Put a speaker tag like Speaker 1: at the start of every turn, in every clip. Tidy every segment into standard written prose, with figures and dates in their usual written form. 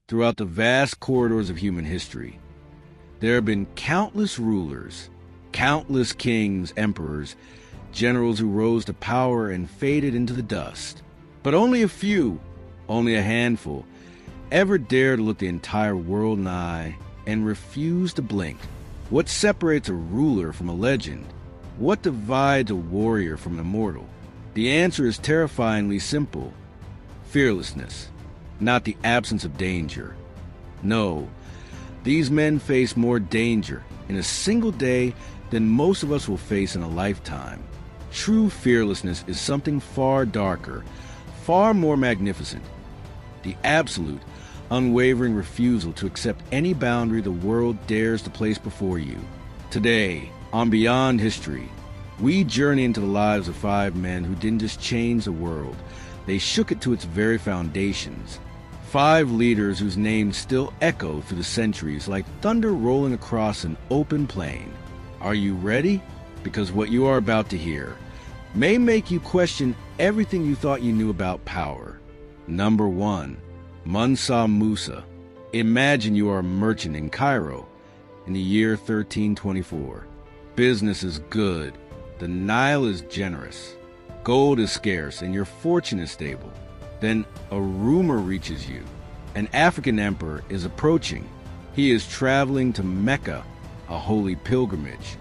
Speaker 1: Throughout the vast corridors of human history, there have been countless rulers, countless kings, emperors, generals who rose to power and faded into the dust. But only a few, only a handful, ever dare to look the entire world in the eye and refuse to blink. What separates a ruler from a legend? What divides a warrior from an immortal? The answer is terrifyingly simple. Fearlessness, not the absence of danger. No, these men face more danger in a single day than most of us will face in a lifetime. True fearlessness is something far darker, far more magnificent. The absolute, unwavering refusal to accept any boundary the world dares to place before you. Today, on Beyond History, we journey into the lives of 5 men who didn't just change the world, they shook it to its very foundations. 5 leaders whose names still echo through the centuries like thunder rolling across an open plain. Are you ready? Because what you are about to hear may make you question everything you thought you knew about power. Number 1. Mansa Musa. Imagine you are a merchant in Cairo in the year 1324. Business is good. The Nile is generous. Gold is scarce and your fortune is stable. Then a rumor reaches you. An African emperor is approaching. He is traveling to Mecca, a holy pilgrimage,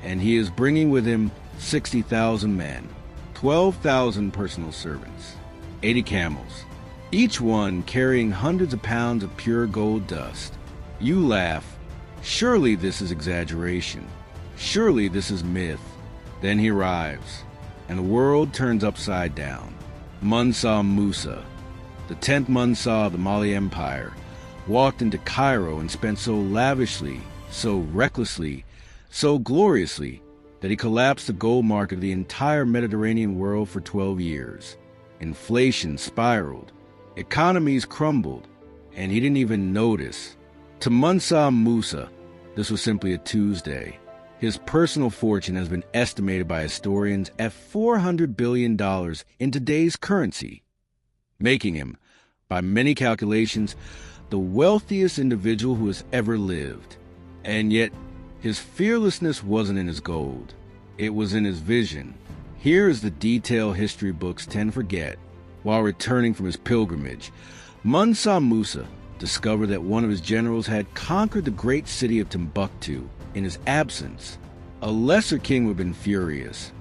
Speaker 1: and he is bringing with him 60,000 men, 12,000 personal servants, 80 camels, each one carrying hundreds of pounds of pure gold dust. You laugh. Surely this is exaggeration. Surely this is myth. Then he arrives, and the world turns upside down. Mansa Musa, the 10th Mansa of the Mali Empire, walked into Cairo and spent so lavishly, so recklessly, so gloriously, that he collapsed the gold market of the entire Mediterranean world for 12 years. Inflation spiraled, economies crumbled, and he didn't even notice. To Mansa Musa, this was simply a Tuesday. His personal fortune has been estimated by historians at $400 billion in today's currency, making him, by many calculations, the wealthiest individual who has ever lived. And yet, his fearlessness wasn't in his gold. It was in his vision. Here is the detail history books tend to forget. While returning from his pilgrimage, Mansa Musa discovered that one of his generals had conquered the great city of Timbuktu in his absence. A lesser king would have been furious.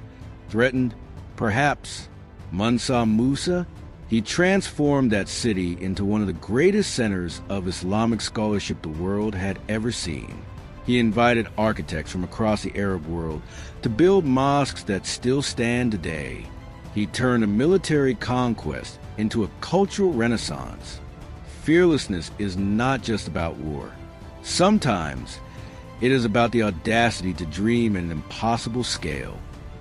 Speaker 1: Threatened? Perhaps. Mansa Musa? He transformed that city into one of the greatest centers of Islamic scholarship the world had ever seen. He invited architects from across the Arab world to build mosques that still stand today. He turned a military conquest into a cultural renaissance. Fearlessness is not just about war. Sometimes it is about the audacity to dream at an impossible scale.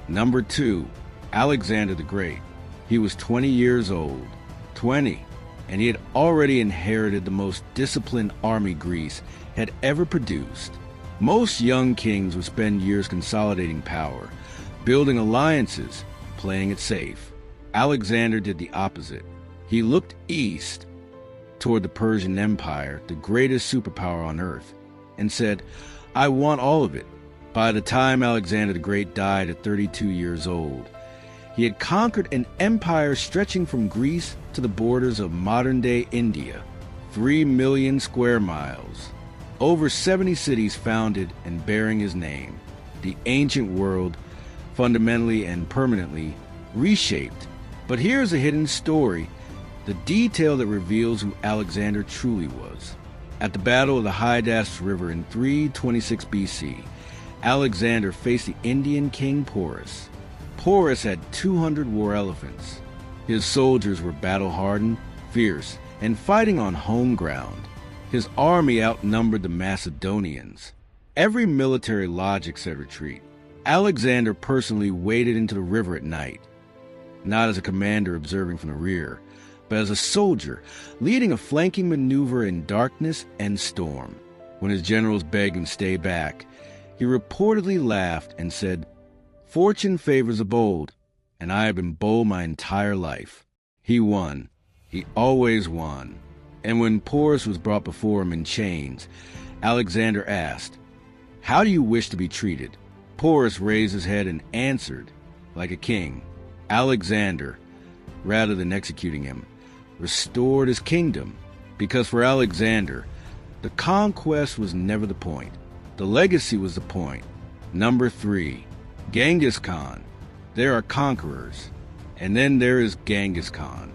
Speaker 1: Number 2, Alexander the Great. He was 20 years old. 20. And he had already inherited the most disciplined army Greece had ever produced. Most young kings would spend years consolidating power, building alliances, playing it safe. Alexander did the opposite. He looked east toward the Persian Empire, the greatest superpower on earth, and said, I want all of it. By the time Alexander the Great died at 32 years old, he had conquered an empire stretching from Greece to the borders of modern-day India, 3 million square miles, over 70 cities founded and bearing his name. The ancient world, fundamentally and permanently, reshaped. But here's a hidden story, the detail that reveals who Alexander truly was. At the Battle of the Hydaspes River in 326 BC, Alexander faced the Indian king Porus. Porus had 200 war elephants. His soldiers were battle-hardened, fierce, and fighting on home ground. His army outnumbered the Macedonians. Every military logic said retreat. Alexander personally waded into the river at night, not as a commander observing from the rear, but as a soldier leading a flanking maneuver in darkness and storm. When his generals begged him to stay back, he reportedly laughed and said, Fortune favors the bold, and I have been bold my entire life. He won. He always won. And when Porus was brought before him in chains, Alexander asked, "How do you wish to be treated?" Porus raised his head and answered, like a king. Alexander, rather than executing him, restored his kingdom, because for Alexander, the conquest was never the point. The legacy was the point. Number 3, Genghis Khan. There are conquerors, and then there is Genghis Khan,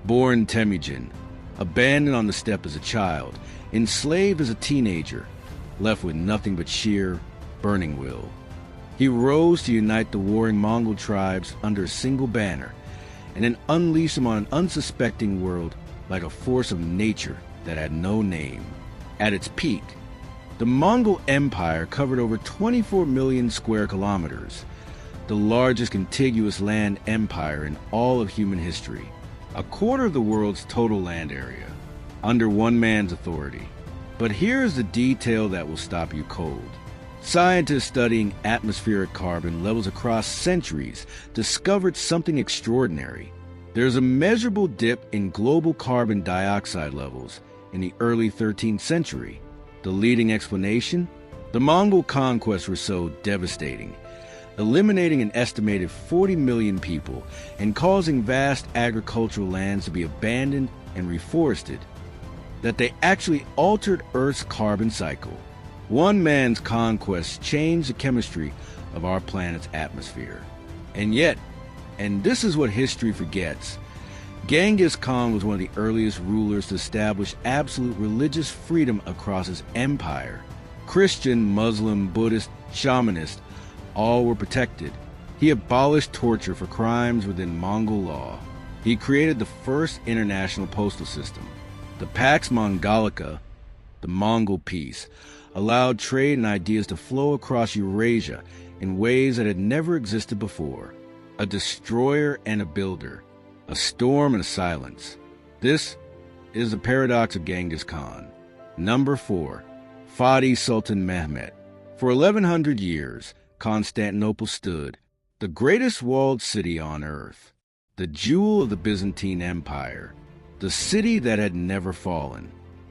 Speaker 1: born Temujin, abandoned on the steppe as a child, enslaved as a teenager, left with nothing but sheer, burning will. He rose to unite the warring Mongol tribes under a single banner, and then unleashed them on an unsuspecting world like a force of nature that had no name. At its peak, the Mongol Empire covered over 24 million square kilometers, the largest contiguous land empire in all of human history, a quarter of the world's total land area, under one man's authority. But here's the detail that will stop you cold. Scientists studying atmospheric carbon levels across centuries discovered something extraordinary. There's a measurable dip in global carbon dioxide levels in the early 13th century. The leading explanation? The Mongol conquests were so devastating, eliminating an estimated 40 million people and causing vast agricultural lands to be abandoned and reforested, that they actually altered Earth's carbon cycle. One man's conquest changed the chemistry of our planet's atmosphere. And yet, and this is what history forgets, Genghis Khan was one of the earliest rulers to establish absolute religious freedom across his empire. Christian, Muslim, Buddhist, shamanist, all were protected. He abolished torture for crimes within Mongol law. He created the first international postal system. The Pax Mongolica, the Mongol peace, allowed trade and ideas to flow across Eurasia in ways that had never existed before. A destroyer and a builder, a storm and a silence. This is the paradox of Genghis Khan. Number 4, Fatih Sultan Mehmet. For 1100 years, Constantinople stood, the greatest walled city on earth, the jewel of the Byzantine Empire, the city that had never fallen.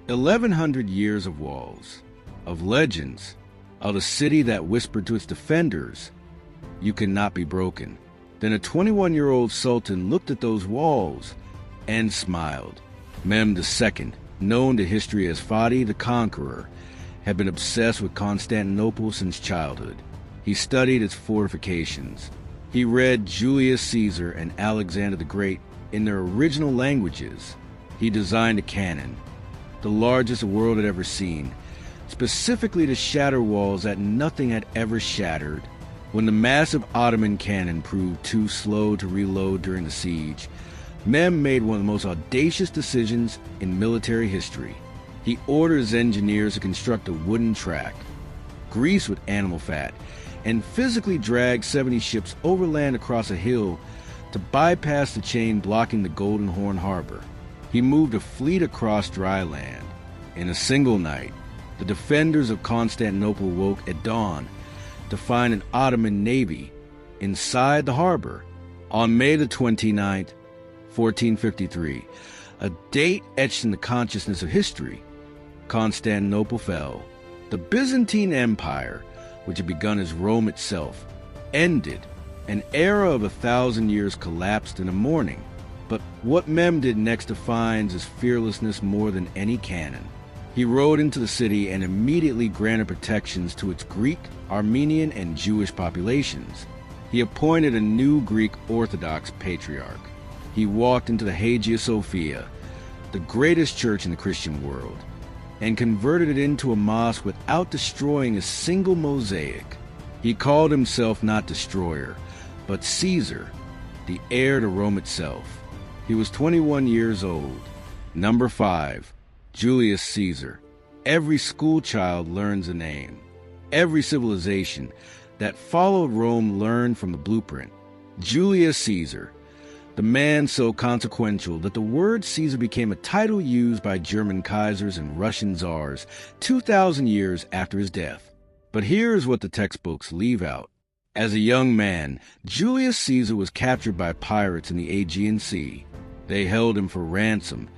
Speaker 1: 1100 years of walls, of legends, of a city that whispered to its defenders, "You cannot be broken." Then a 21-year-old sultan looked at those walls and smiled. Mehmed II, known to history as Fatih the Conqueror, had been obsessed with Constantinople since childhood. He studied its fortifications. He read Julius Caesar and Alexander the Great in their original languages. He designed a cannon, the largest the world had ever seen, specifically to shatter walls that nothing had ever shattered. When the massive Ottoman cannon proved too slow to reload during the siege, Mem made one of the most audacious decisions in military history. He ordered his engineers to construct a wooden track, greased with animal fat, and physically dragged 70 ships overland across a hill to bypass the chain blocking the Golden Horn Harbor. He moved a fleet across dry land. In a single night, the defenders of Constantinople woke at dawn to find an Ottoman navy inside the harbor. On May the 29th, 1453, a date etched in the consciousness of history, Constantinople fell. The Byzantine Empire, which had begun as Rome itself, ended. An era of 1,000 years collapsed in a morning. But what Mem did next defines his fearlessness more than any cannon. He rode into the city and immediately granted protections to its Greek, Armenian, and Jewish populations. He appointed a new Greek Orthodox patriarch. He walked into the Hagia Sophia, the greatest church in the Christian world, and converted it into a mosque without destroying a single mosaic. He called himself not Destroyer, but Caesar, the heir to Rome itself. He was 21 years old. Number 5, Julius Caesar. Every schoolchild learns a name. Every civilization that followed Rome learned from the blueprint. Julius Caesar, the man so consequential that the word Caesar became a title used by German Kaisers and Russian czars 2,000 years after his death. But here's what the textbooks leave out. As a young man, Julius Caesar was captured by pirates in the Aegean Sea. They held him for ransom,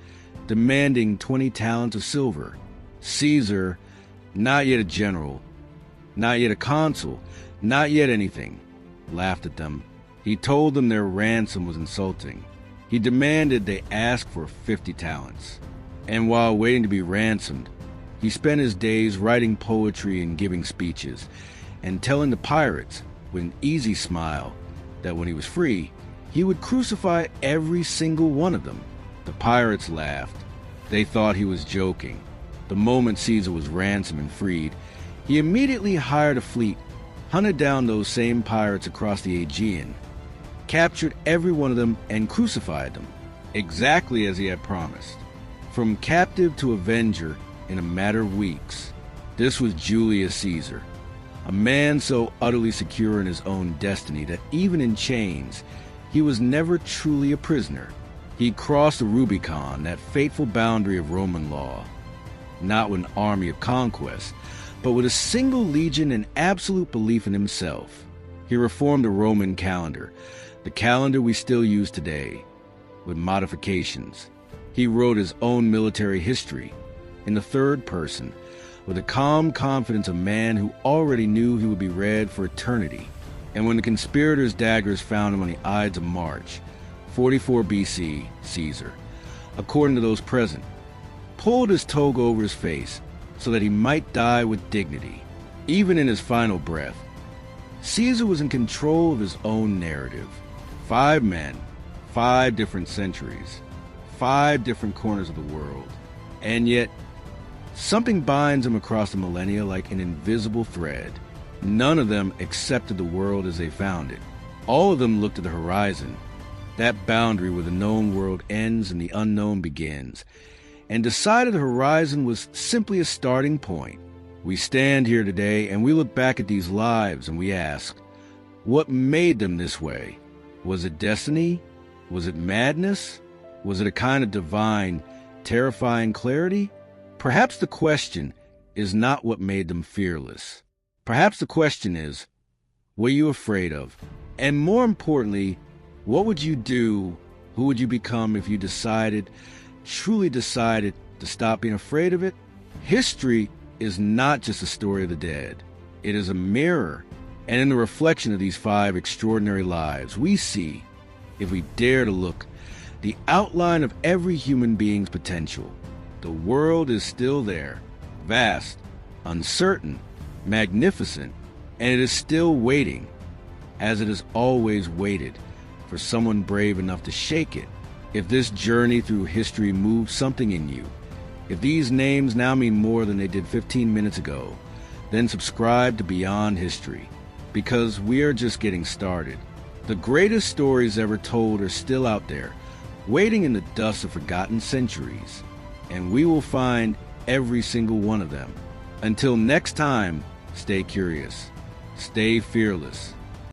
Speaker 1: demanding 20 talents of silver. Caesar, not yet a general, not yet a consul, not yet anything, laughed at them. He told them their ransom was insulting. He demanded they ask for 50 talents. And while waiting to be ransomed, he spent his days writing poetry and giving speeches, and telling the pirates, with an easy smile, that when he was free, he would crucify every single one of them. The pirates laughed. They thought he was joking. The moment Caesar was ransomed and freed, he immediately hired a fleet, hunted down those same pirates across the Aegean, captured every one of them, and crucified them, exactly as he had promised. From captive to avenger in a matter of weeks, this was Julius Caesar, a man so utterly secure in his own destiny that even in chains, he was never truly a prisoner. He crossed the Rubicon, that fateful boundary of Roman law, not with an army of conquest, but with a single legion and absolute belief in himself. He reformed the Roman calendar, the calendar we still use today, with modifications. He wrote his own military history in the third person, with the calm confidence of a man who already knew he would be read for eternity. And when the conspirators' daggers found him on the Ides of March, 44 BC, Caesar, according to those present, pulled his toga over his face so that he might die with dignity. Even in his final breath, Caesar was in control of his own narrative. 5 men, 5 different centuries, 5 different corners of the world, and yet something binds them across the millennia like an invisible thread. None of them accepted the world as they found it. All of them looked at the horizon, that boundary where the known world ends and the unknown begins, and decided the horizon was simply a starting point. We stand here today and we look back at these lives and we ask, what made them this way? Was it destiny? Was it madness? Was it a kind of divine, terrifying clarity? Perhaps the question is not what made them fearless. Perhaps the question is, what are you afraid of? And more importantly, what would you do, who would you become if you truly decided to stop being afraid of it? History is not just a story of the dead. It is a mirror. And in the reflection of these 5 extraordinary lives, we see, if we dare to look, the outline of every human being's potential. The world is still there, vast, uncertain, magnificent, and it is still waiting, as it has always waited, for someone brave enough to shake it. If this journey through history moves something in you, if these names now mean more than they did 15 minutes ago, then subscribe to Beyond History, because we are just getting started. The greatest stories ever told are still out there, waiting in the dust of forgotten centuries, and we will find every single one of them. Until next time, stay curious, stay fearless,